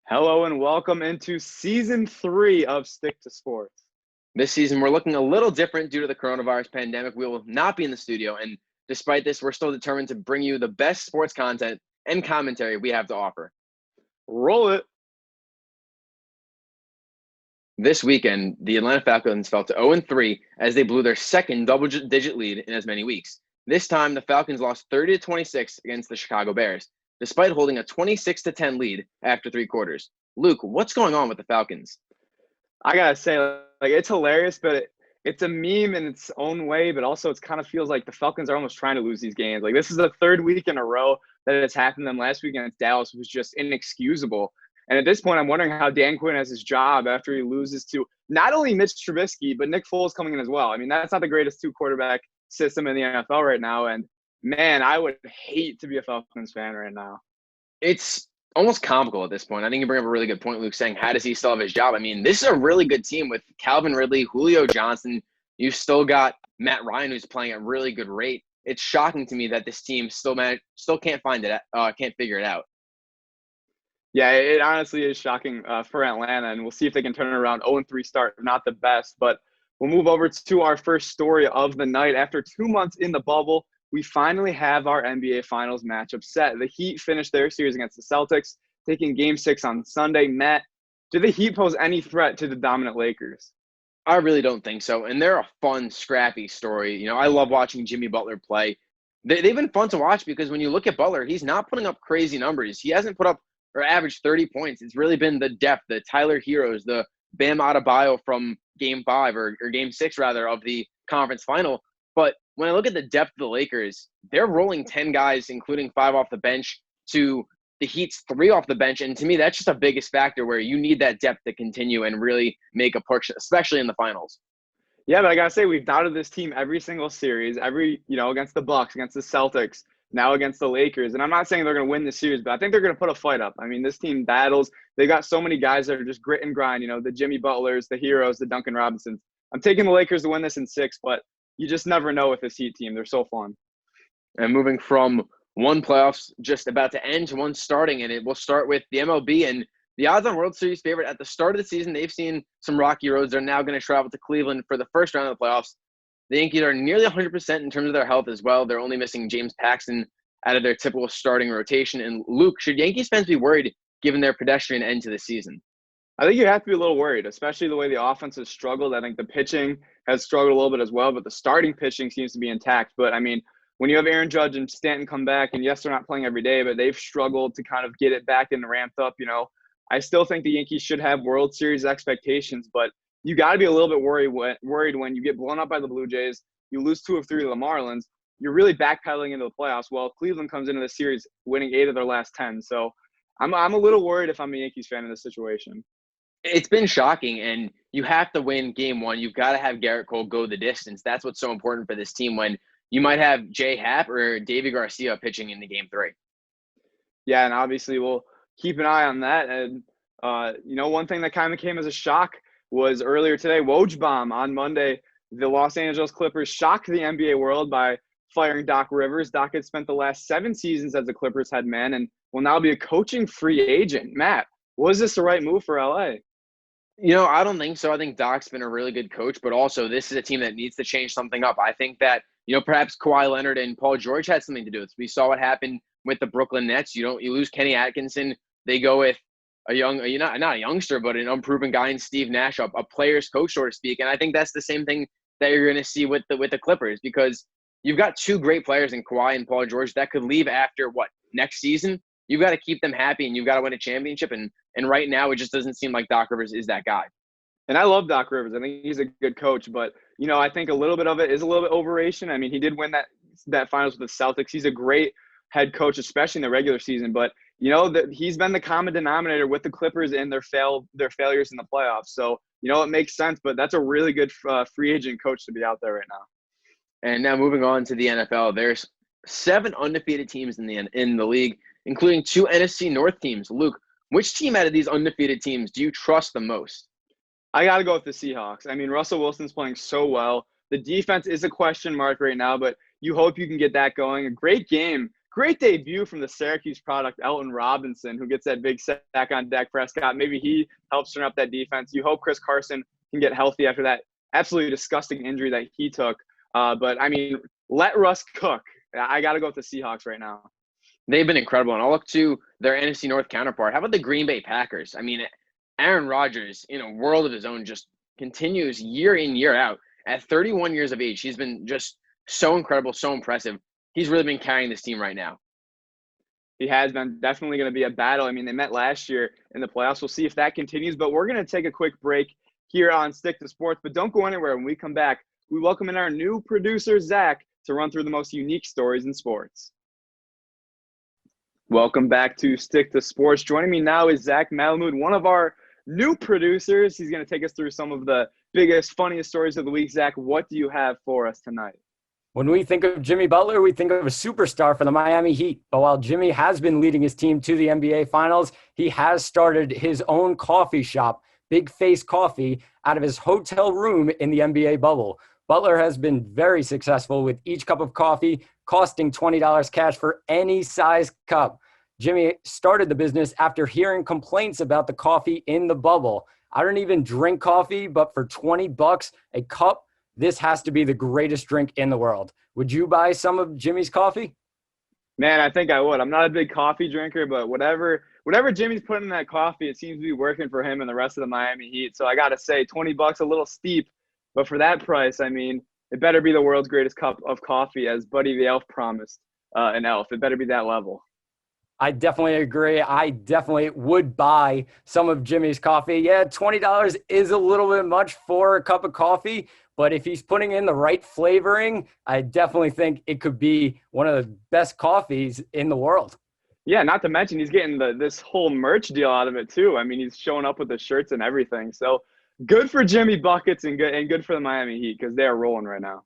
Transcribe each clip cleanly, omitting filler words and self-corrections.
Hello and welcome into season 3 of Stick to Sports. This season, we're looking a little different due to the coronavirus pandemic. We will not be in the studio, and despite this, we're still determined to bring you the best sports content and commentary we have to offer. Roll it. This weekend, the Atlanta Falcons fell to 0-3 as they blew their second double-digit lead in as many weeks. This time, the Falcons lost 30-26 against the Chicago Bears, despite holding a 26-10 lead after 3 quarters. Luke, what's going on with the Falcons? I gotta say, it's hilarious, but it's a meme in its own way, but also it kind of feels like the Falcons are almost trying to lose these games. Like, this is the third week in a row that it's happened. Them last week against Dallas was just inexcusable. And at this point, I'm wondering how Dan Quinn has his job after he loses to not only Mitch Trubisky, but Nick Foles coming in as well. I mean, that's not the greatest 2-quarterback system in the NFL right now. And man, I would hate to be a Falcons fan right now. It's almost comical at this point. I think you bring up a really good point, Luke, saying, how does he still have his job? I mean, this is a really good team with Calvin Ridley, Julio Johnson. You've still got Matt Ryan, who's playing at a really good rate. It's shocking to me that this team still can't figure it out. Yeah, it honestly is shocking for Atlanta, and we'll see if they can turn it around. 0-3 start, not the best, but we'll move over to our first story of the night. After 2 months in the bubble, we finally have our NBA Finals matchup set. The Heat finished their series against the Celtics, taking Game 6 on Sunday. Matt, do the Heat pose any threat to the dominant Lakers? I really don't think so. And they're a fun, scrappy story. You know, I love watching Jimmy Butler play. They've been fun to watch because when you look at Butler, he's not putting up crazy numbers. He hasn't put up or averaged 30 points. It's really been the depth, the Tyler Heroes, the Bam Adebayo from Game 5 or Game 6, rather, of the conference final. But when I look at the depth of the Lakers, they're rolling 10 guys, including 5 off the bench, to the Heat's 3 off the bench. And to me, that's just the biggest factor where you need that depth to continue and really make a push, especially in the finals. Yeah, but I gotta say, we've doubted this team every single series, against the Bucks, against the Celtics, now against the Lakers. And I'm not saying they're going to win the series, but I think they're going to put a fight up. I mean, this team battles. They got so many guys that are just grit and grind, the Jimmy Butlers, the Heroes, the Duncan Robinsons. I'm taking the Lakers to win this in 6, but you just never know with this Heat team. They're so fun. And moving from one playoffs just about to end to one starting, and it will start with the MLB and the odds-on World Series favorite at the start of the season. They've seen some rocky roads. They're now going to travel to Cleveland for the first round of the playoffs. The Yankees are nearly 100% in terms of their health as well. They're only missing James Paxton out of their typical starting rotation. And Luke, should Yankees fans be worried given their pedestrian end to the season? I think you have to be a little worried, especially the way the offense has struggled. I think the pitching has struggled a little bit as well, but the starting pitching seems to be intact. But, I mean, when you have Aaron Judge and Stanton come back, and yes, they're not playing every day, but they've struggled to kind of get it back and ramped up, I still think the Yankees should have World Series expectations, but you got to be a little bit worried when you get blown up by the Blue Jays, you lose 2 of 3 to the Marlins, you're really backpedaling into the playoffs. Well, Cleveland comes into the series winning 8 of their last 10. So I'm a little worried if I'm a Yankees fan in this situation. It's been shocking, and you have to win Game 1. You've got to have Garrett Cole go the distance. That's what's so important for this team when you might have Jay Happ or Davey Garcia pitching into Game 3. Yeah, and obviously we'll keep an eye on that. And, one thing that kind of came as a shock was earlier today, Woj bomb on Monday. The Los Angeles Clippers shocked the NBA world by firing Doc Rivers. Doc had spent the last 7 seasons as the Clippers head man and will now be a coaching free agent. Matt, was this the right move for LA? I don't think so. I think Doc's been a really good coach, but also this is a team that needs to change something up. I think that, perhaps Kawhi Leonard and Paul George had something to do with it. We saw what happened with the Brooklyn Nets. You lose Kenny Atkinson. They go with not a youngster, but an unproven guy in Steve Nash, a player's coach, so to speak. And I think that's the same thing that you're going to see with the Clippers, because you've got 2 great players in Kawhi and Paul George that could leave after next season. You've got to keep them happy, and you've got to win a championship. And right now, it just doesn't seem like Doc Rivers is that guy. And I love Doc Rivers. I think he's a good coach, but I think a little bit of it is a little bit overration. I mean, he did win that finals with the Celtics. He's a great head coach, especially in the regular season. But that he's been the common denominator with the Clippers in their failures in the playoffs. So it makes sense. But that's a really good free agent coach to be out there right now. And now moving on to the NFL, there's 7 undefeated teams in the league, including 2 NFC North teams. Luke, which team out of these undefeated teams do you trust the most? I got to go with the Seahawks. I mean, Russell Wilson's playing so well. The defense is a question mark right now, but you hope you can get that going. A great game great debut from the Syracuse product, Elton Robinson, who gets that big sack on Dak Prescott. Maybe he helps turn up that defense. You hope Chris Carson can get healthy after that absolutely disgusting injury that he took. But, I mean, let Russ cook. I got to go with the Seahawks right now. They've been incredible. And I'll look to their NFC North counterpart. How about the Green Bay Packers? I mean, Aaron Rodgers, in a world of his own, just continues year in, year out. At 31 years of age, he's been just so incredible, so impressive. He's really been carrying this team right now. He has been definitely going to be a battle. I mean, they met last year in the playoffs. We'll see if that continues. But we're going to take a quick break here on Stick to Sports. But don't go anywhere. When we come back, we welcome in our new producer, Zach, to run through the most unique stories in sports. Welcome back to Stick to Sports. Joining me now is Zach Malamud, one of our new producers. He's going to take us through some of the biggest, funniest stories of the week. Zach, what do you have for us tonight? When we think of Jimmy Butler, we think of a superstar for the Miami Heat. But while Jimmy has been leading his team to the NBA Finals, he has started his own coffee shop, Big Face Coffee, out of his hotel room in the NBA bubble. Butler has been very successful with each cup of coffee costing $20 cash for any size cup. Jimmy started the business after hearing complaints about the coffee in the bubble. I don't even drink coffee, but for $20 a cup, this has to be the greatest drink in the world. Would you buy some of Jimmy's coffee? Man, I think I would. I'm not a big coffee drinker, but whatever Jimmy's putting in that coffee, it seems to be working for him and the rest of the Miami Heat. So I got to say, $20, a little steep. But for that price, I mean, it better be the world's greatest cup of coffee, as Buddy the Elf promised an elf. It better be that level. I definitely agree. I definitely would buy some of Jimmy's coffee. Yeah, $20 is a little bit much for a cup of coffee, but if he's putting in the right flavoring, I definitely think it could be one of the best coffees in the world. Yeah, not to mention he's getting this whole merch deal out of it too. I mean, he's showing up with the shirts and everything. So good for Jimmy Buckets and good for the Miami Heat because they are rolling right now.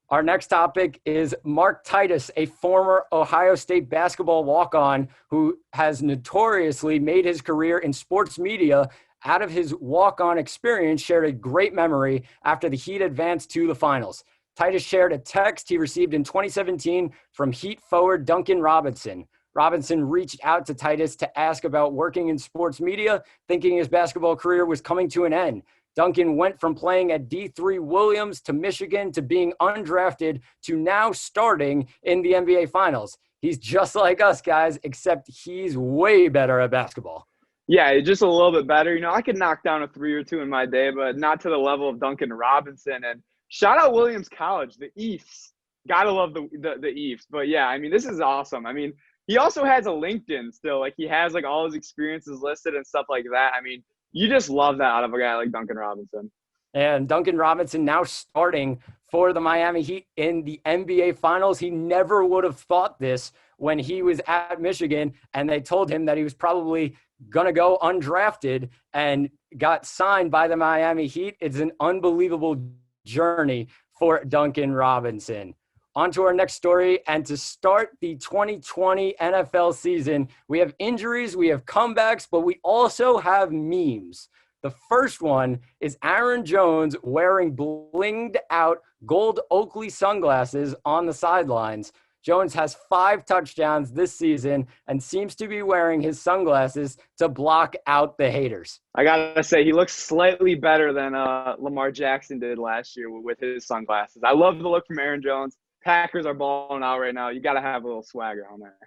Our next topic is Mark Titus, a former Ohio State basketball walk-on who has notoriously made his career in sports media out of his walk-on experience, shared a great memory after the Heat advanced to the finals. Titus shared a text he received in 2017 from Heat forward Duncan Robinson. Robinson reached out to Titus to ask about working in sports media, thinking his basketball career was coming to an end. Duncan went from playing at D3 Williams to Michigan to being undrafted to now starting in the NBA Finals. He's just like us, guys, except he's way better at basketball. Yeah, just a little bit better. You know, I could knock down a 3 or 2 in my day, but not to the level of Duncan Robinson. And shout out Williams College, the Eafs. Gotta love the Eafs. But yeah, I mean, this is awesome. I mean, he also has a LinkedIn still. Like, he has like all his experiences listed and stuff like that. I mean, you just love that out of a guy like Duncan Robinson. And Duncan Robinson now starting for the Miami Heat in the NBA Finals. He never would have thought this when he was at Michigan, and they told him that he was probably going to go undrafted and got signed by the Miami Heat. It's an unbelievable journey for Duncan Robinson. On to our next story, and to start the 2020 NFL season, we have injuries, we have comebacks, but we also have memes. The first one is Aaron Jones wearing blinged out gold Oakley sunglasses on the sidelines. Jones has 5 touchdowns this season and seems to be wearing his sunglasses to block out the haters. I got to say, he looks slightly better than Lamar Jackson did last year with his sunglasses. I love the look from Aaron Jones. Packers are balling out right now. You got to have a little swagger on there.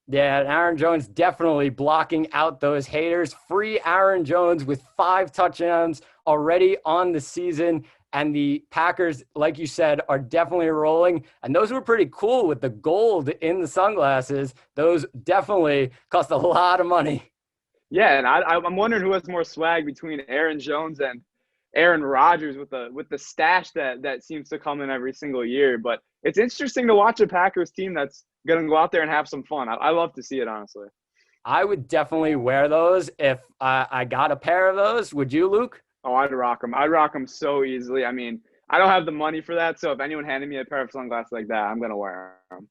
Yeah, and Aaron Jones definitely blocking out those haters. Free Aaron Jones with 5 touchdowns already on the season. And the Packers, like you said, are definitely rolling. And those were pretty cool with the gold in the sunglasses. Those definitely cost a lot of money. Yeah, and I'm wondering who has more swag between Aaron Jones and Aaron Rodgers with the stash that seems to come in every single year. But it's interesting to watch a Packers team that's going to go out there and have some fun. I love to see it, honestly. I would definitely wear those if I got a pair of those. Would you, Luke? Oh, I'd rock them. I'd rock them so easily. I mean, I don't have the money for that, so if anyone handed me a pair of sunglasses like that, I'm going to wear them.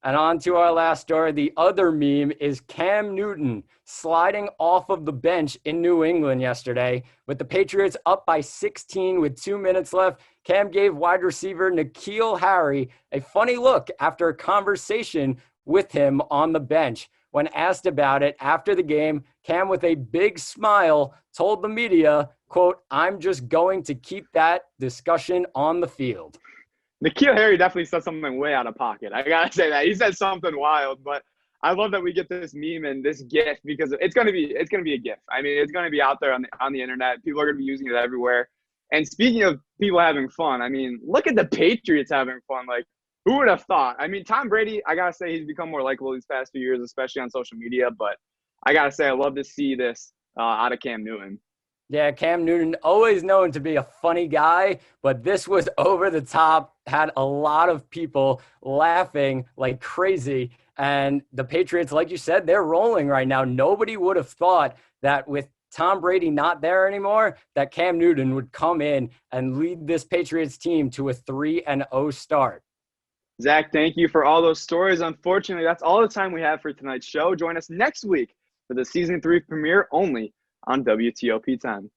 And on to our last story. The other meme is Cam Newton sliding off of the bench in New England yesterday. With the Patriots up by 16 with 2 minutes left, Cam gave wide receiver N'Keal Harry a funny look after a conversation with him on the bench. When asked about it after the game, Cam, with a big smile, told the media, quote, "I'm just going to keep that discussion on the field." N'Keal Harry definitely said something way out of pocket. I gotta say that. He said something wild, but I love that we get this meme and this GIF because it's gonna be a GIF. I mean, it's gonna be out there on the internet. People are gonna be using it everywhere. And speaking of people having fun, I mean, look at the Patriots having fun. Like, who would have thought? I mean, Tom Brady, I gotta say he's become more likable these past few years, especially on social media. But I gotta say, I love to see this out of Cam Newton. Yeah, Cam Newton, always known to be a funny guy, but this was over the top, had a lot of people laughing like crazy. And the Patriots, like you said, they're rolling right now. Nobody would have thought that with Tom Brady not there anymore, that Cam Newton would come in and lead this Patriots team to a 3-0 start. Zach, thank you for all those stories. Unfortunately, that's all the time we have for tonight's show. Join us next week for the Season 3 premiere only on WTOP 10.